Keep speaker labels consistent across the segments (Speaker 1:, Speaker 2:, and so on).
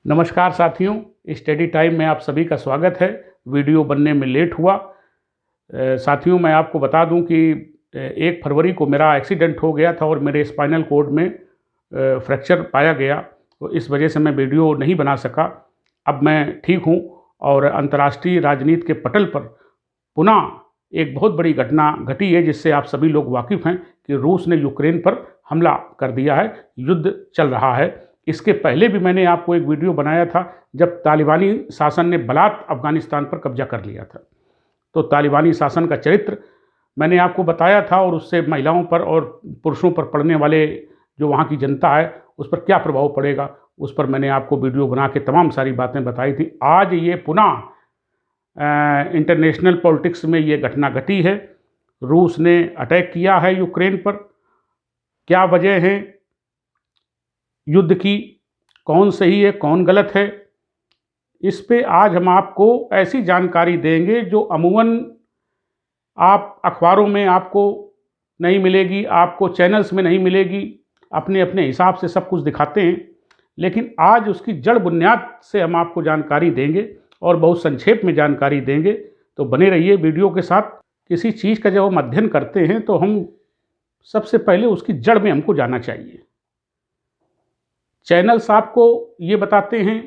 Speaker 1: नमस्कार साथियों, study time में आप सभी का स्वागत है। वीडियो बनने में लेट हुआ। साथियों, मैं आपको बता दूं कि 1 फरवरी को मेरा एक्सीडेंट हो गया था और मेरे स्पाइनल कॉर्ड में फ्रैक्चर पाया गया, तो इस वजह से मैं वीडियो नहीं बना सका। अब मैं ठीक हूं और अंतर्राष्ट्रीय राजनीति के पटल पर पुनः एक बहुत बड़ी घटना घटी है, जिससे आप सभी लोग वाकिफ़ हैं कि रूस ने यूक्रेन पर हमला कर दिया है, युद्ध चल रहा है। इसके पहले भी मैंने आपको एक वीडियो बनाया था जब तालिबानी शासन ने बलात् अफ़गानिस्तान पर कब्जा कर लिया था। तो तालिबानी शासन का चरित्र मैंने आपको बताया था और उससे महिलाओं पर और पुरुषों पर पड़ने वाले जो वहाँ की जनता है उस पर क्या प्रभाव पड़ेगा, उस पर मैंने आपको वीडियो बना के तमाम सारी बातें बताई थी। आज ये पुनः इंटरनेशनल पॉलिटिक्स में ये घटना घटी है। रूस ने अटैक किया है यूक्रेन पर। क्या वजह है युद्ध की, कौन सही है कौन गलत है, इस पे आज हम आपको ऐसी जानकारी देंगे जो अमूमन आप अखबारों में आपको नहीं मिलेगी, आपको चैनल्स में नहीं मिलेगी। अपने अपने हिसाब से सब कुछ दिखाते हैं, लेकिन आज उसकी जड़ बुनियाद से हम आपको जानकारी देंगे और बहुत संक्षेप में जानकारी देंगे। तो बने रहिए वीडियो के साथ। किसी चीज़ का जब हम अध्ययन करते हैं तो हम सबसे पहले उसकी जड़ में हमको जाना चाहिए। चैनल्स आपको ये बताते हैं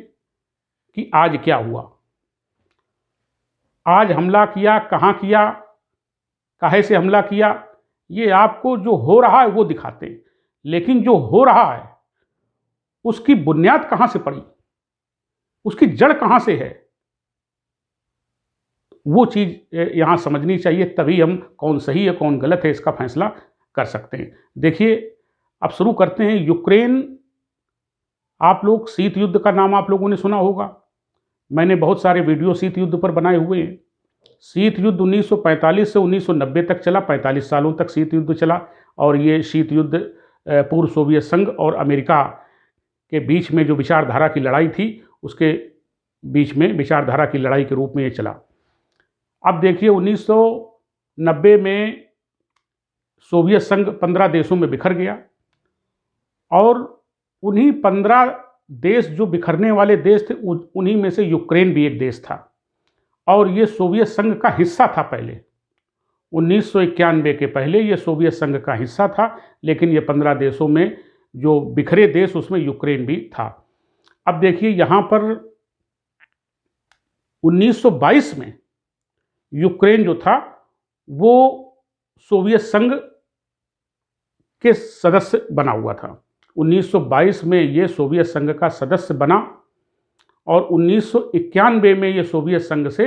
Speaker 1: कि आज क्या हुआ, आज हमला किया, कहाँ किया, काहे से हमला किया, ये आपको जो हो रहा है वो दिखाते हैं। लेकिन जो हो रहा है उसकी बुनियाद कहाँ से पड़ी, उसकी जड़ कहाँ से है, वो चीज़ यहाँ समझनी चाहिए। तभी हम कौन सही है कौन गलत है इसका फैसला कर सकते हैं। देखिए, अब शुरू करते हैं। यूक्रेन, आप लोग शीत युद्ध का नाम आप लोगों ने सुना होगा। मैंने बहुत सारे वीडियो शीत युद्ध पर बनाए हुए हैं। शीत युद्ध 1945 से 1990 तक चला, 45 सालों तक शीत युद्ध चला। और ये शीत युद्ध पूर्व सोवियत संघ और अमेरिका के बीच में जो विचारधारा की लड़ाई थी, उसके बीच में विचारधारा की लड़ाई के रूप में ये चला। अब देखिए, 1990 में सोवियत संघ 15 देशों में बिखर गया और उन्हीं 15 देश जो बिखरने वाले देश थे, उन्हीं में से यूक्रेन भी एक देश था और ये सोवियत संघ का हिस्सा था। पहले 1991 के पहले ये सोवियत संघ का हिस्सा था, लेकिन ये 15 देशों में जो बिखरे देश उसमें यूक्रेन भी था। अब देखिए, यहाँ पर 1922 में यूक्रेन जो था वो सोवियत संघ के सदस्य बना हुआ था। 1922 में ये सोवियत संघ का सदस्य बना और 1991 में ये सोवियत संघ से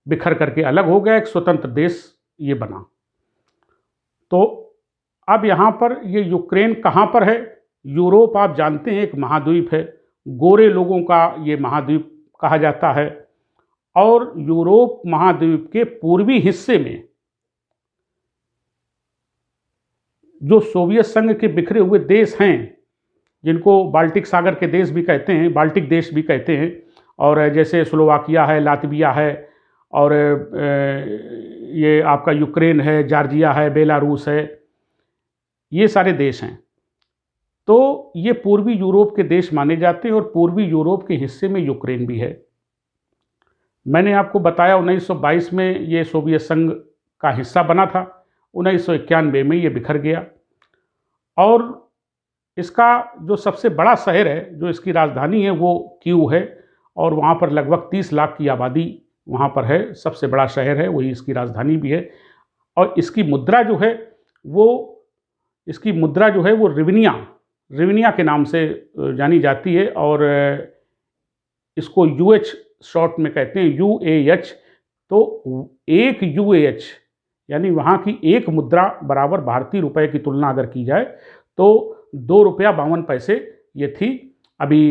Speaker 1: बिखर करके अलग हो गया, एक स्वतंत्र देश ये बना। तो अब यहाँ पर ये यूक्रेन कहाँ पर है? यूरोप, आप जानते हैं, एक महाद्वीप है। गोरे लोगों का ये महाद्वीप कहा जाता है। और यूरोप महाद्वीप के पूर्वी हिस्से में जो सोवियत संघ के बिखरे हुए देश हैं, जिनको बाल्टिक सागर के देश भी कहते हैं, बाल्टिक देश भी कहते हैं, और जैसे स्लोवाकिया है, लातविया है, और ये आपका यूक्रेन है, जॉर्जिया है, बेलारूस है, ये सारे देश हैं। तो ये पूर्वी यूरोप के देश माने जाते हैं और पूर्वी यूरोप के हिस्से में यूक्रेन भी है। मैंने आपको बताया 1922 में ये सोवियत संघ का हिस्सा बना था, 1991 में ये बिखर गया। और इसका जो सबसे बड़ा शहर है, जो इसकी राजधानी है, वो कीव है और वहाँ पर लगभग 30 लाख की आबादी वहाँ पर है। सबसे बड़ा शहर है, वही इसकी राजधानी भी है। और इसकी मुद्रा जो है वो रिवनिया के नाम से जानी जाती है और इसको यूएच शॉर्ट में कहते हैं, UAH। तो एक UAH यानी वहाँ की एक मुद्रा बराबर भारतीय रुपए की तुलना अगर की जाए तो 2 रुपया 52 पैसे ये थी। अभी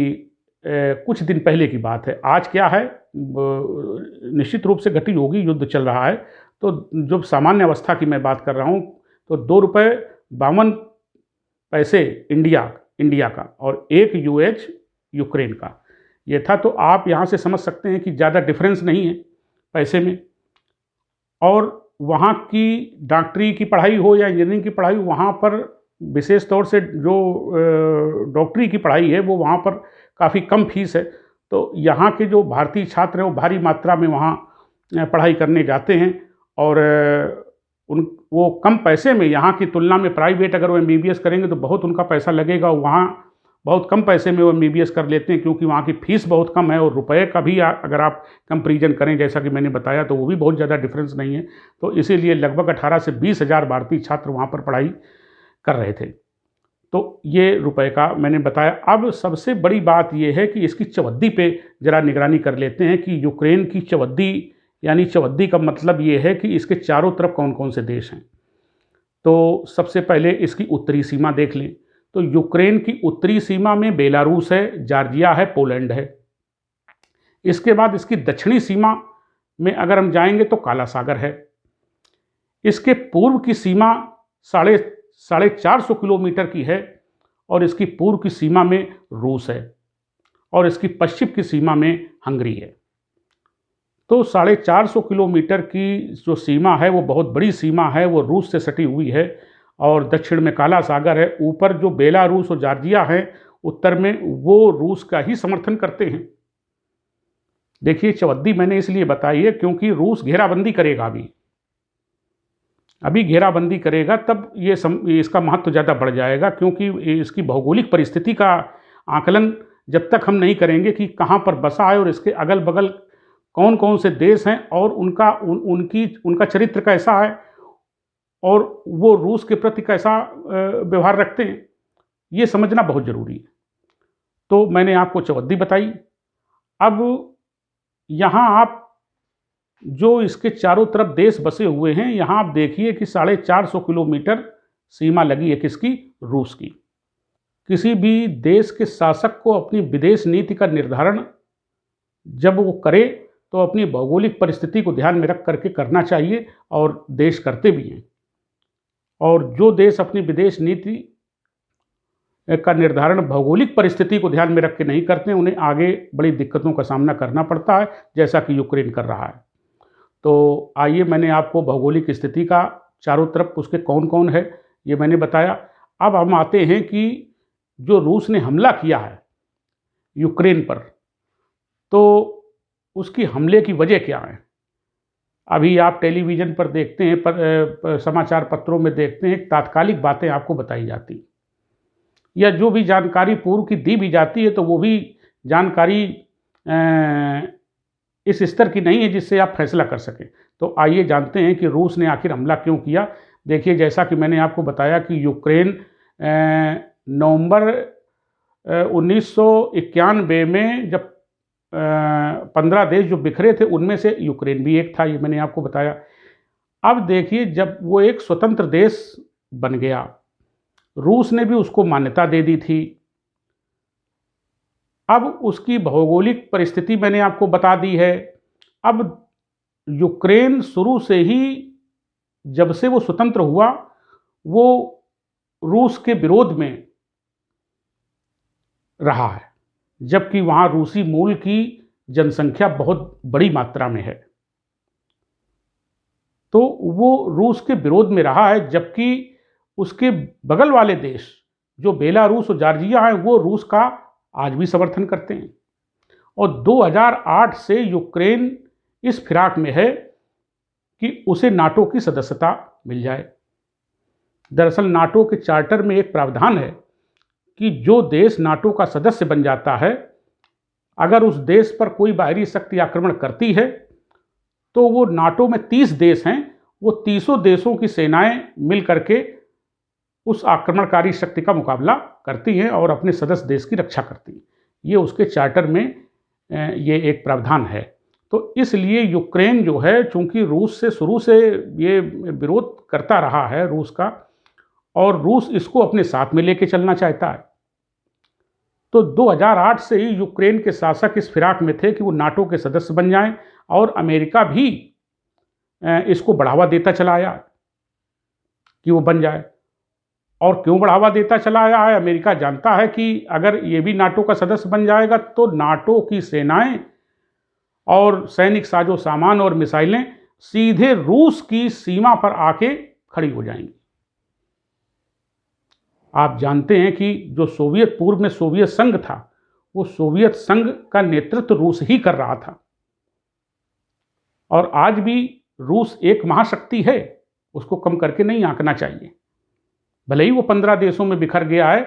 Speaker 1: कुछ दिन पहले की बात है। आज क्या है, निश्चित रूप से घटी होगी, युद्ध चल रहा है। तो जब सामान्य अवस्था की मैं बात कर रहा हूँ तो 2 रुपये 52 पैसे इंडिया का और 1 UH यूक्रेन का ये था। तो आप यहाँ से समझ सकते हैं कि ज़्यादा डिफरेंस नहीं है पैसे में। और वहाँ की डॉक्टरी की पढ़ाई हो या इंजीनियरिंग की पढ़ाई, वहाँ पर विशेष तौर से जो डॉक्टरी की पढ़ाई है वो वहाँ पर काफ़ी कम फीस है। तो यहाँ के जो भारतीय छात्र हैं वो भारी मात्रा में वहाँ पढ़ाई करने जाते हैं और वो कम पैसे में, यहाँ की तुलना में प्राइवेट अगर वो एमबीबीएस करेंगे तो बहुत उनका पैसा लगेगा, वहाँ बहुत कम पैसे में वो एमबीबीएस कर लेते हैं क्योंकि वहाँ की फ़ीस बहुत कम है और रुपए का भी अगर आप कंपैरिजन करें जैसा कि मैंने बताया तो वो भी बहुत ज़्यादा डिफरेंस नहीं है। तो इसीलिए लगभग 18 से 20 हज़ार भारतीय छात्र वहाँ पर पढ़ाई कर रहे थे। तो ये रुपए का मैंने बताया। अब सबसे बड़ी बात ये है कि इसकी चवद्दी पे ज़रा निगरानी कर लेते हैं कि यूक्रेन की चवद्दी, यानी चवद्दी का मतलब ये है कि इसके चारों तरफ कौन कौन से देश हैं। तो सबसे पहले इसकी उत्तरी सीमा देख लें। तो यूक्रेन की उत्तरी सीमा में बेलारूस है, जॉर्जिया है, पोलैंड है। इसके बाद इसकी दक्षिणी सीमा में अगर हम जाएंगे तो काला सागर है। इसके पूर्व की सीमा साढ़े 400 किलोमीटर की है और इसकी पूर्व की सीमा में रूस है और इसकी पश्चिम की सीमा में हंगरी है। तो 450 किलोमीटर की जो सीमा है वो बहुत बड़ी सीमा है, वो रूस से सटी हुई है और दक्षिण में काला सागर है। ऊपर जो बेलारूस और जॉर्जिया है उत्तर में, वो रूस का ही समर्थन करते हैं। देखिए चवद्दी मैंने इसलिए बताई है क्योंकि रूस घेराबंदी करेगा, अभी घेराबंदी करेगा तब इसका महत्व ज़्यादा बढ़ जाएगा क्योंकि इसकी भौगोलिक परिस्थिति का आकलन जब तक हम नहीं करेंगे कि कहाँ पर बसा है और इसके अगल बगल कौन कौन से देश हैं और उनका चरित्र कैसा है और वो रूस के प्रति कैसा व्यवहार रखते हैं, ये समझना बहुत ज़रूरी है। तो मैंने आपको चवद्दी बताई। अब यहाँ आप जो इसके चारों तरफ देश बसे हुए हैं, यहाँ आप देखिए कि 450 किलोमीटर सीमा लगी है किसकी? रूस की। किसी भी देश के शासक को अपनी विदेश नीति का निर्धारण जब वो करे तो अपनी भौगोलिक परिस्थिति को ध्यान में रख करके करना चाहिए और देश करते भी हैं। और जो देश अपनी विदेश नीति का निर्धारण भौगोलिक परिस्थिति को ध्यान में रख के नहीं करते हैं, उन्हें आगे बड़ी दिक्कतों का सामना करना पड़ता है, जैसा कि यूक्रेन कर रहा है। तो आइए, मैंने आपको भौगोलिक स्थिति का चारों तरफ उसके कौन कौन है ये मैंने बताया। अब हम आते हैं कि जो रूस ने हमला किया है यूक्रेन पर, तो उसकी हमले की वजह क्या है। अभी आप टेलीविज़न पर देखते हैं, समाचार पत्रों में देखते हैं, तात्कालिक बातें आपको बताई जाती या जो भी जानकारी पूर्व की दी भी जाती है तो वो भी जानकारी इस स्तर की नहीं है जिससे आप फैसला कर सकें। तो आइए जानते हैं कि रूस ने आखिर हमला क्यों किया। देखिए, जैसा कि मैंने आपको बताया कि यूक्रेन नवंबर 1991 में जब 15 देश जो बिखरे थे उनमें से यूक्रेन भी एक था, ये मैंने आपको बताया। अब देखिए, जब वो एक स्वतंत्र देश बन गया, रूस ने भी उसको मान्यता दे दी थी। अब उसकी भौगोलिक परिस्थिति मैंने आपको बता दी है। अब यूक्रेन शुरू से ही, जब से वो स्वतंत्र हुआ, वो रूस के विरोध में रहा है, जबकि वहाँ रूसी मूल की जनसंख्या बहुत बड़ी मात्रा में है। तो वो रूस के विरोध में रहा है, जबकि उसके बगल वाले देश जो बेलारूस और जॉर्जिया हैं वो रूस का आज भी समर्थन करते हैं। और 2008 से यूक्रेन इस फिराक में है कि उसे नाटो की सदस्यता मिल जाए। दरअसल नाटो के चार्टर में एक प्रावधान है कि जो देश नाटो का सदस्य बन जाता है, अगर उस देश पर कोई बाहरी शक्ति आक्रमण करती है तो वो नाटो में 30 देश हैं, वो 30 देशों की सेनाएं मिल करके उस आक्रमणकारी शक्ति का मुकाबला करती हैं और अपने सदस्य देश की रक्षा करती हैं। ये उसके चार्टर में ये एक प्रावधान है। तो इसलिए यूक्रेन जो है, चूंकि रूस से शुरू से ये विरोध करता रहा है रूस का, और रूस इसको अपने साथ में लेके चलना चाहता है, तो 2008 से ही यूक्रेन के शासक इस फिराक में थे कि वो नाटो के सदस्य बन जाएं, और अमेरिका भी इसको बढ़ावा देता चला आया कि वो बन जाए। और क्यों बढ़ावा देता चला आया है? अमेरिका जानता है कि अगर ये भी नाटो का सदस्य बन जाएगा तो नाटो की सेनाएं और सैनिक साजो सामान और मिसाइलें सीधे रूस की सीमा पर आके खड़ी हो जाएंगी। आप जानते हैं कि जो सोवियत पूर्व में सोवियत संघ था, वो सोवियत संघ का नेतृत्व रूस ही कर रहा था। और आज भी रूस एक महाशक्ति है, उसको कम करके नहीं आंकना चाहिए। भले ही वो 15 देशों में बिखर गया है,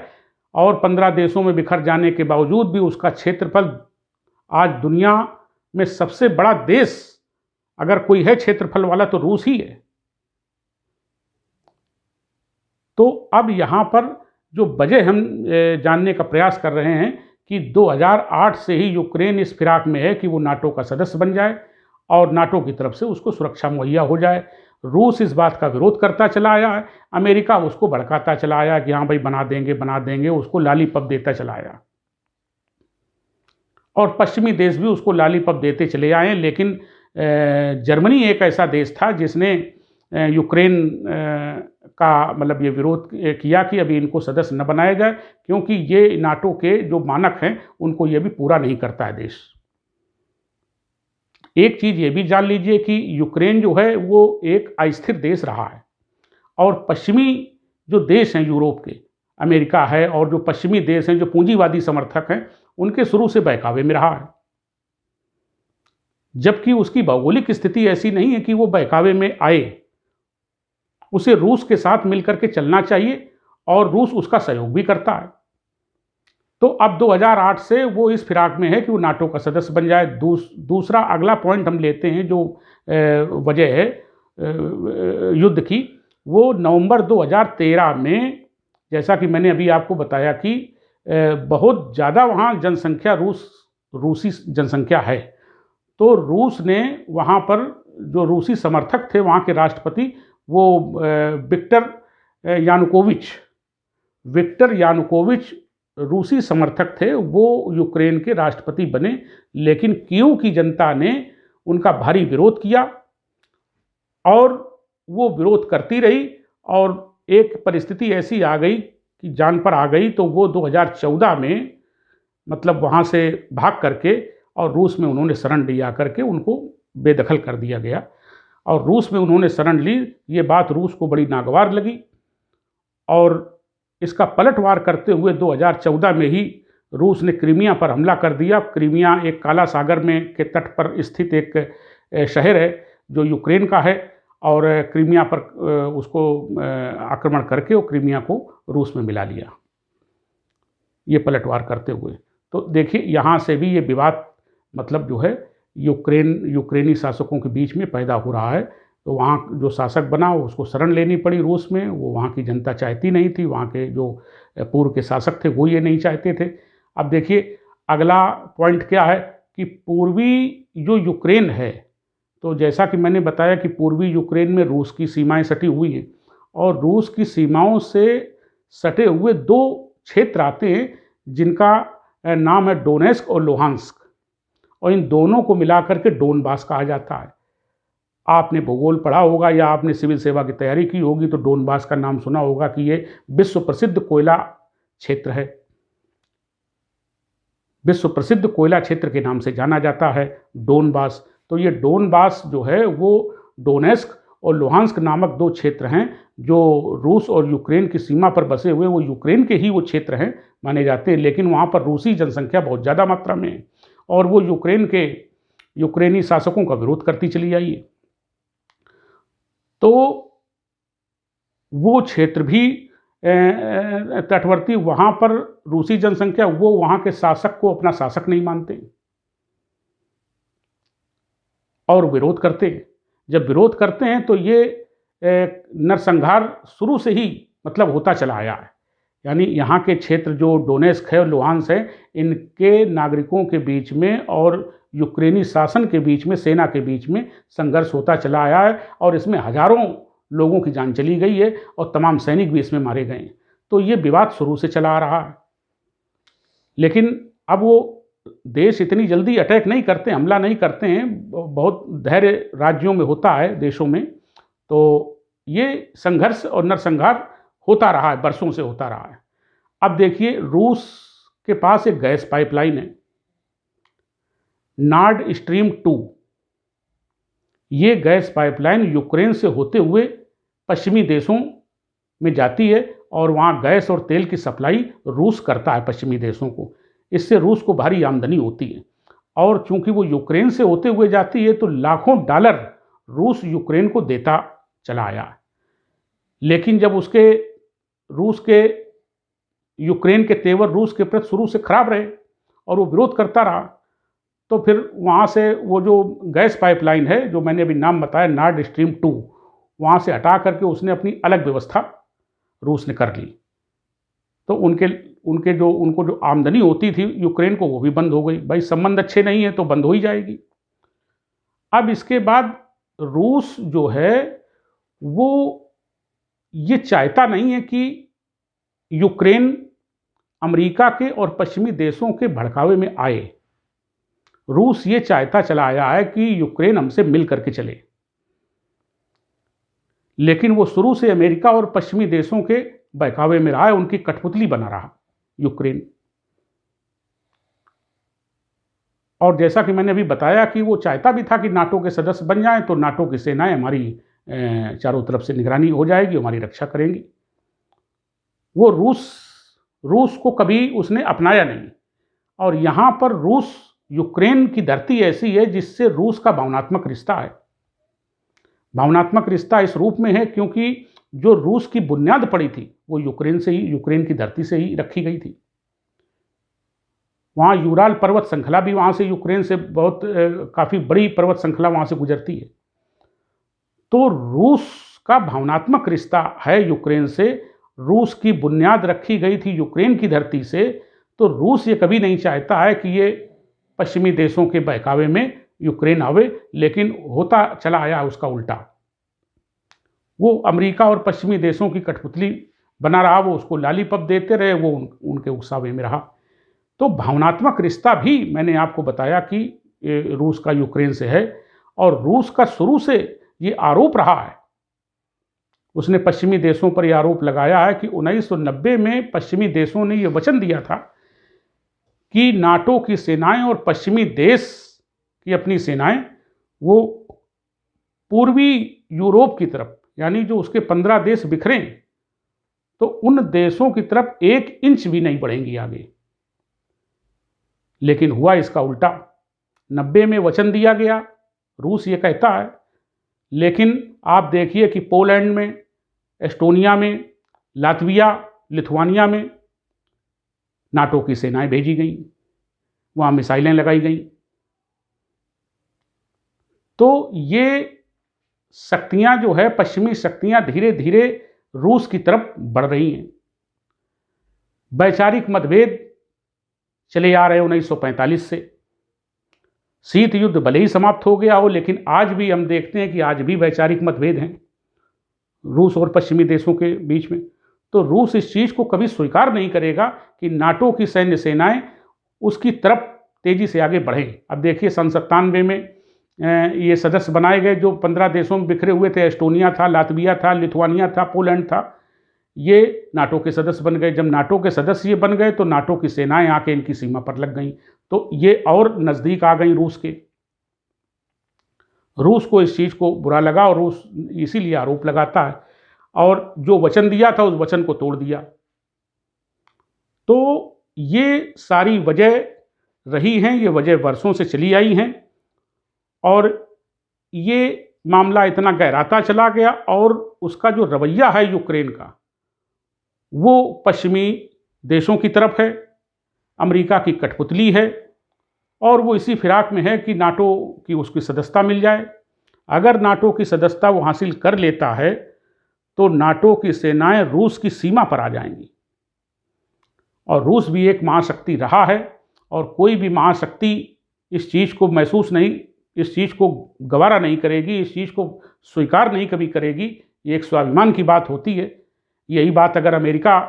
Speaker 1: और 15 देशों में बिखर जाने के बावजूद भी उसका क्षेत्रफल आज दुनिया में सबसे बड़ा देश अगर कोई है क्षेत्रफल वाला तो रूस ही है। तो अब यहाँ पर जो वजह हम जानने का प्रयास कर रहे हैं कि 2008 से ही यूक्रेन इस फिराक में है कि वो नाटो का सदस्य बन जाए और नाटो की तरफ से उसको सुरक्षा मुहैया हो जाए। रूस इस बात का विरोध करता चला आया है, अमेरिका उसको भड़काता चला आया कि हाँ भाई बना देंगे, उसको लॉलीपॉप देता चला आया, और पश्चिमी देश भी उसको लॉलीपॉप देते चले आए। लेकिन जर्मनी एक ऐसा देश था जिसने यूक्रेन का मतलब ये विरोध किया कि अभी इनको सदस्य न बनाया जाए, क्योंकि ये नाटो के जो मानक हैं उनको ये भी पूरा नहीं करता है देश। एक चीज़ ये भी जान लीजिए कि यूक्रेन जो है वो एक अस्थिर देश रहा है, और पश्चिमी जो देश हैं यूरोप के, अमेरिका है, और जो पश्चिमी देश हैं जो पूंजीवादी समर्थक हैं, उनके शुरू से बहकावे में रहा है। जबकि उसकी भौगोलिक स्थिति ऐसी नहीं है कि वो बहकावे में आए, उसे रूस के साथ मिलकर के चलना चाहिए, और रूस उसका सहयोग भी करता है। तो अब 2008 से वो इस फिराक में है कि वो नाटो का सदस्य बन जाए। दूसरा अगला पॉइंट हम लेते हैं जो वजह है युद्ध की, वो नवंबर 2013 में, जैसा कि मैंने अभी आपको बताया कि बहुत ज़्यादा वहाँ जनसंख्या रूसी जनसंख्या है, तो रूस ने वहाँ पर जो रूसी समर्थक थे, वहाँ के राष्ट्रपति वो विक्टर यानुकोविच रूसी समर्थक थे, वो यूक्रेन के राष्ट्रपति बने। लेकिन कीव की जनता ने उनका भारी विरोध किया, और वो विरोध करती रही, और एक परिस्थिति ऐसी आ गई कि जान पर आ गई। तो वो 2014 में मतलब वहाँ से भाग करके और रूस में उन्होंने शरण लिया करके उनको बेदखल कर दिया गया, और रूस में उन्होंने शरण ली। ये बात रूस को बड़ी नागवार लगी, और इसका पलटवार करते हुए 2014 में ही रूस ने क्रीमिया पर हमला कर दिया। क्रीमिया एक काला सागर में के तट पर स्थित एक शहर है जो यूक्रेन का है, और क्रीमिया पर उसको आक्रमण करके वो क्रीमिया को रूस में मिला लिया, ये पलटवार करते हुए। तो देखिए यहाँ से भी ये विवाद मतलब जो है यूक्रेनी शासकों के बीच में पैदा हो रहा है। तो वहाँ जो शासक बना उसको शरण लेनी पड़ी रूस में, वो वहाँ की जनता चाहती नहीं थी, वहाँ के जो पूर्व के शासक थे वो ये नहीं चाहते थे। अब देखिए अगला पॉइंट क्या है कि पूर्वी जो यूक्रेन है, तो जैसा कि मैंने बताया कि पूर्वी यूक्रेन में रूस की सीमाएं सटी हुई हैं, और रूस की सीमाओं से सटे हुए दो क्षेत्र आते हैं जिनका नाम है डोनेस्क और लुहांस्क, और इन दोनों को मिलाकर के डोनबास कहा जाता है। आपने भूगोल पढ़ा होगा या आपने सिविल सेवा की तैयारी की होगी तो डोनबास का नाम सुना होगा कि ये विश्व प्रसिद्ध कोयला क्षेत्र है, विश्व प्रसिद्ध कोयला क्षेत्र के नाम से जाना जाता है डोनबास। तो ये डोनबास जो है वो डोनेस्क और लुहांस्क नामक दो क्षेत्र हैं जो रूस और यूक्रेन की सीमा पर बसे हुए, वो यूक्रेन के ही वो क्षेत्र हैं माने जाते हैं, लेकिन वहाँ पर रूसी जनसंख्या बहुत ज़्यादा मात्रा में है, और वो यूक्रेनी शासकों का विरोध करती चली आई है। तो वो क्षेत्र भी तटवर्ती, वहाँ पर रूसी जनसंख्या, वो वहाँ के शासक को अपना शासक नहीं मानते और विरोध करते हैं। जब विरोध करते हैं तो ये नरसंहार शुरू से ही मतलब होता चला आया है। यानी यहाँ के क्षेत्र जो डोनेस्क है और लुहांस्क है, इनके नागरिकों के बीच में और यूक्रेनी शासन के बीच में, सेना के बीच में संघर्ष होता चला आया है, और इसमें हजारों लोगों की जान चली गई है और तमाम सैनिक भी इसमें मारे गए हैं। तो ये विवाद शुरू से चला आ रहा है, लेकिन अब वो देश इतनी जल्दी अटैक नहीं करते, हमला नहीं करते हैं, बहुत धैर्य राज्यों में होता है, देशों में। तो ये संघर्ष और नरसंहार होता रहा है, बरसों से होता रहा है। अब देखिए रूस के पास एक गैस पाइपलाइन है नॉर्ड स्ट्रीम 2। ये गैस पाइपलाइन यूक्रेन से होते हुए पश्चिमी देशों में जाती है, और वहाँ गैस और तेल की सप्लाई रूस करता है पश्चिमी देशों को। इससे रूस को भारी आमदनी होती है, और चूंकि वो यूक्रेन से होते हुए जाती है तो लाखों डॉलर रूस यूक्रेन को देता चला आया है। लेकिन जब रूस के यूक्रेन के तेवर रूस के प्रति शुरू से खराब रहे और वो विरोध करता रहा, तो फिर वहाँ से वो जो गैस पाइपलाइन है, जो मैंने अभी नाम बताया नॉर्ड स्ट्रीम 2, वहाँ से हटा करके उसने अपनी अलग व्यवस्था रूस ने कर ली। तो उनको जो आमदनी होती थी यूक्रेन को, वो भी बंद हो गई। भाई संबंध अच्छे नहीं है तो बंद हो ही जाएगी। अब इसके बाद रूस जो है वो ये चाहता नहीं है कि यूक्रेन अमेरिका के और पश्चिमी देशों के भड़कावे में आए। रूस ये चाहता चला आया है कि यूक्रेन हमसे मिल करके चले, लेकिन वो शुरू से अमेरिका और पश्चिमी देशों के बहकावे में रहा है, उनकी कठपुतली बना रहा यूक्रेन। और जैसा कि मैंने अभी बताया कि वो चाहता भी था कि नाटो के सदस्य बन जाएं, तो नाटो की सेनाएं हमारी चारों तरफ से निगरानी हो जाएगी, हमारी रक्षा करेंगी। वो रूस को कभी उसने अपनाया नहीं। और यहाँ पर रूस यूक्रेन की धरती ऐसी है जिससे रूस का भावनात्मक रिश्ता है। भावनात्मक रिश्ता इस रूप में है क्योंकि जो रूस की बुनियाद पड़ी थी वो यूक्रेन की धरती से ही रखी गई थी। वहाँ यूराल पर्वत श्रृंखला भी वहाँ से यूक्रेन से काफ़ी बड़ी पर्वत श्रृंखला वहाँ से गुजरती है। तो रूस का भावनात्मक रिश्ता है यूक्रेन से। रूस की बुनियाद रखी गई थी यूक्रेन की धरती से, तो रूस ये कभी नहीं चाहता है कि ये पश्चिमी देशों के बहकावे में यूक्रेन आवे, लेकिन होता चला आया उसका उल्टा। वो अमेरिका और पश्चिमी देशों की कठपुतली बना रहा, वो उसको लालीपप देते रहे, वो उनके उकसावे में रहा। तो भावनात्मक रिश्ता भी मैंने आपको बताया कि रूस का यूक्रेन से है। और रूस का शुरू से ये आरोप रहा है, उसने पश्चिमी देशों पर यह आरोप लगाया है कि 1990 में पश्चिमी देशों ने यह वचन दिया था कि नाटो की सेनाएं और पश्चिमी देश की अपनी सेनाएं वो पूर्वी यूरोप की तरफ, यानी जो उसके 15 देश बिखरे, तो उन देशों की तरफ 1 इंच भी नहीं बढ़ेंगी आगे। लेकिन हुआ इसका उल्टा। 90 में वचन दिया गया, रूस ये कहता है, लेकिन आप देखिए कि पोलैंड में, एस्टोनिया में, लातविया, लिथुआनिया में नाटो की सेनाएं भेजी गई, वहाँ मिसाइलें लगाई गई। तो ये शक्तियां जो है, पश्चिमी शक्तियां धीरे धीरे रूस की तरफ बढ़ रही हैं। वैचारिक मतभेद चले आ रहे 1945 से। शीत युद्ध भले ही समाप्त हो गया हो, लेकिन आज भी हम देखते हैं कि आज भी वैचारिक मतभेद हैं रूस और पश्चिमी देशों के बीच में। तो रूस इस चीज़ को कभी स्वीकार नहीं करेगा कि नाटो की सैन्य सेनाएं उसकी तरफ तेजी से आगे बढ़ें। अब देखिए 97 में ये सदस्य बनाए गए, जो 15 देशों में बिखरे हुए थे, एस्टोनिया था, लातविया था, लिथुआनिया था, पोलैंड था, ये नाटो के सदस्य बन गए। जब नाटो के सदस्य ये बन गए तो नाटो की सेनाएं आके इनकी सीमा पर लग गईं, तो ये और नज़दीक आ गई रूस के। रूस को इस चीज़ को बुरा लगा और रूस इसीलिए आरोप लगाता है, और जो वचन दिया था उस वचन को तोड़ दिया। तो ये सारी वजह रही हैं, ये वजह वर्षों से चली आई हैं, और ये मामला इतना गहराता चला गया, और उसका जो रवैया है यूक्रेन का, वो पश्चिमी देशों की तरफ है, अमेरिका की कठपुतली है, और वो इसी फिराक में है कि नाटो की उसकी सदस्यता मिल जाए। अगर नाटो की सदस्यता वो हासिल कर लेता है तो नाटो की सेनाएं रूस की सीमा पर आ जाएंगी। और रूस भी एक महाशक्ति रहा है, और कोई भी महाशक्ति इस चीज़ को इस चीज़ को गवारा नहीं करेगी, इस चीज़ को स्वीकार नहीं कभी करेगी। ये एक स्वाभिमान की बात होती है। यही बात अगर अमेरिका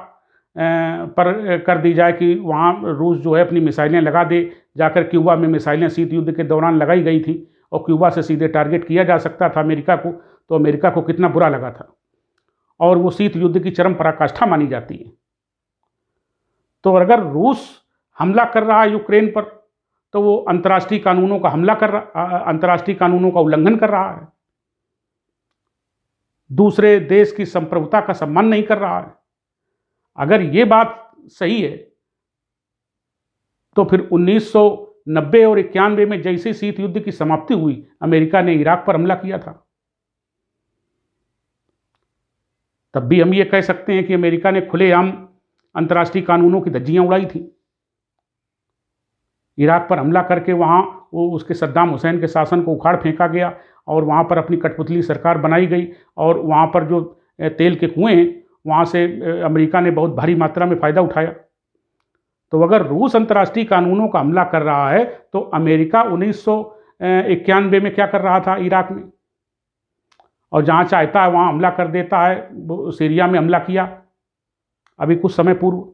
Speaker 1: पर कर दी जाए कि वहाँ रूस जो है अपनी मिसाइलें लगा दे, जाकर क्यूबा में मिसाइलें शीत युद्ध के दौरान लगाई गई थी और क्यूबा से सीधे टारगेट किया जा सकता था अमेरिका को, तो अमेरिका को कितना बुरा लगा था, और वो शीत युद्ध की चरम पराकाष्ठा मानी जाती है। तो अगर रूस हमला कर रहा है यूक्रेन पर, तो वो अंतर्राष्ट्रीय कानूनों का उल्लंघन कर रहा है, दूसरे देश की संप्रभुता का सम्मान नहीं कर रहा है। अगर ये बात सही है तो फिर 1990 और 91 में जैसे शीत युद्ध की समाप्ति हुई, अमेरिका ने इराक पर हमला किया था। तब भी हम ये कह सकते हैं कि अमेरिका ने खुलेआम अंतर्राष्ट्रीय कानूनों की धज्जियां उड़ाई थी। इराक पर हमला करके वहाँ उसके सद्दाम हुसैन के शासन को उखाड़ फेंका गया और वहाँ पर अपनी कठपुतली सरकार बनाई गई, और वहाँ पर जो तेल के कुएं हैं वहाँ से अमेरिका ने बहुत भारी मात्रा में फ़ायदा उठाया। तो अगर रूस अंतर्राष्ट्रीय कानूनों का हमला कर रहा है तो अमेरिका 1991 में क्या कर रहा था इराक में, और जहाँ चाहता है वहाँ हमला कर देता है। सीरिया में हमला किया अभी कुछ समय पूर्व।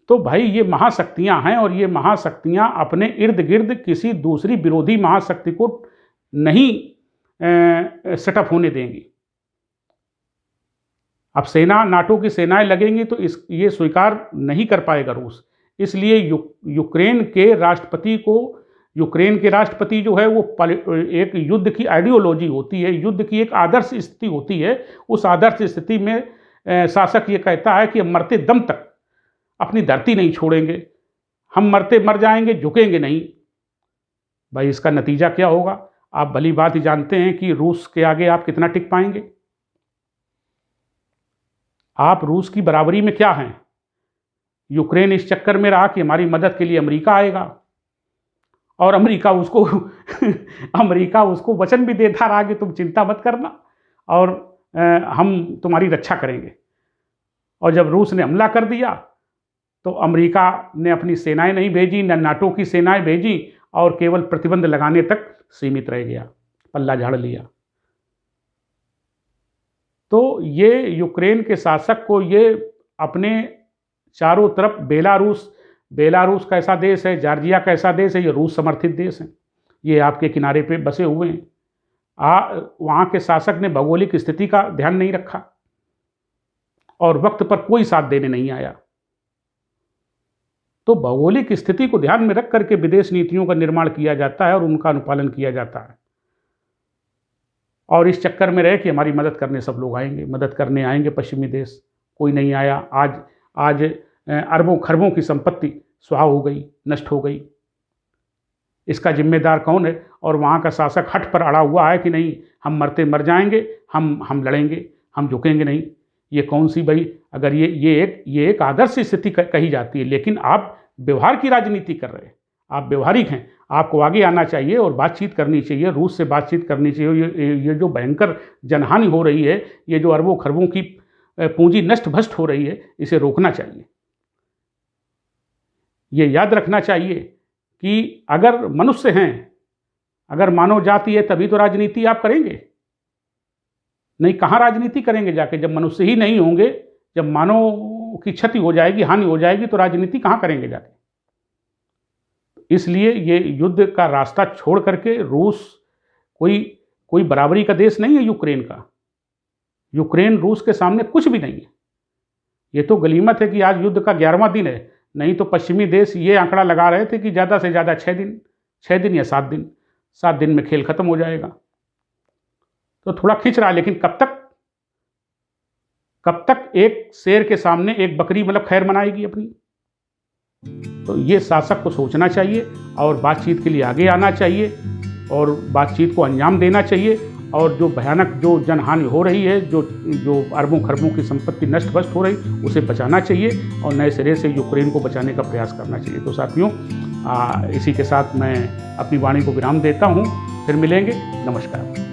Speaker 1: तो भाई ये महाशक्तियाँ हैं, और ये महाशक्तियाँ अपने इर्द गिर्द किसी दूसरी विरोधी महाशक्ति को नहीं सेटअप होने देंगी। अब सेना, नाटो की सेनाएं लगेंगी तो ये स्वीकार नहीं कर पाएगा रूस। इसलिए यूक्रेन के राष्ट्रपति जो है वो एक युद्ध की आइडियोलॉजी होती है, युद्ध की एक आदर्श स्थिति होती है। उस आदर्श स्थिति में शासक ये कहता है कि हम मरते दम तक अपनी धरती नहीं छोड़ेंगे, हम मरते मर जाएंगे, झुकेंगे नहीं। भाई इसका नतीजा क्या होगा आप भली बात ही जानते हैं कि रूस के आगे आप कितना टिक पाएंगे। आप रूस की बराबरी में क्या हैं। यूक्रेन इस चक्कर में रहा कि हमारी मदद के लिए अमेरिका आएगा, और अमेरिका उसको वचन भी देता रहा कि तुम चिंता मत करना और हम तुम्हारी रक्षा करेंगे। और जब रूस ने हमला कर दिया तो अमेरिका ने अपनी सेनाएं नहीं भेजी, न नाटो की सेनाएं भेजी, और केवल प्रतिबंध लगाने तक सीमित रह गया, पल्ला झाड़ लिया। तो ये यूक्रेन के शासक को ये अपने चारों तरफ बेलारूस कैसा देश है, जॉर्जिया कैसा देश है, ये रूस समर्थित देश हैं, ये आपके किनारे पे बसे हुए हैं। वहाँ के शासक ने भौगोलिक स्थिति का ध्यान नहीं रखा और वक्त पर कोई साथ देने नहीं आया। तो भौगोलिक स्थिति को ध्यान में रख करके विदेश नीतियों का निर्माण किया जाता है और उनका अनुपालन किया जाता है, और इस चक्कर में रहे कि हमारी मदद करने सब लोग आएंगे, मदद करने आएंगे पश्चिमी देश। कोई नहीं आया। आज अरबों खरबों की संपत्ति स्वाहा हो गई, नष्ट हो गई। इसका जिम्मेदार कौन है? और वहाँ का शासक हट पर अड़ा हुआ है कि नहीं, हम मरते मर जाएंगे, हम लड़ेंगे, हम झुकेंगे नहीं। ये कौन सी भाई, अगर ये एक आदर्श स्थिति कही जाती है, लेकिन आप व्यवहार की राजनीति कर रहे हैं, आप व्यवहारिक हैं। आपको आगे आना चाहिए और बातचीत करनी चाहिए, रूस से बातचीत करनी चाहिए। ये जो भयंकर जनहानि हो रही है, ये जो अरबों खरबों की पूंजी नष्ट भ्रष्ट हो रही है, इसे रोकना चाहिए। ये याद रखना चाहिए कि अगर मनुष्य हैं, अगर मानव जाति है, तभी तो राजनीति आप करेंगे। नहीं, कहाँ राजनीति करेंगे जाके? जब मनुष्य ही नहीं होंगे, जब मानव की क्षति हो जाएगी, हानि हो जाएगी, तो राजनीति कहाँ करेंगे जाके? इसलिए ये युद्ध का रास्ता छोड़ करके रूस कोई बराबरी का देश नहीं है यूक्रेन का। यूक्रेन रूस के सामने कुछ भी नहीं है। ये तो गनीमत है कि आज युद्ध का 11वां दिन है, नहीं तो पश्चिमी देश ये आंकड़ा लगा रहे थे कि ज़्यादा से ज़्यादा 6 दिन या 7 दिन में खेल खत्म हो जाएगा। तो थोड़ा खिंच रहा है, लेकिन कब तक एक शेर के सामने एक बकरी मतलब खैर मनाएगी अपनी? तो ये शासक को सोचना चाहिए और बातचीत के लिए आगे आना चाहिए और बातचीत को अंजाम देना चाहिए। और जो भयानक जो जनहानि हो रही है, जो अरबों खरबों की संपत्ति नष्ट भ्रष्ट हो रही, उसे बचाना चाहिए और नए सिरे से यूक्रेन को बचाने का प्रयास करना चाहिए। तो साथियों, इसी के साथ मैं अपनी वाणी को विराम देता हूँ। फिर मिलेंगे। नमस्कार।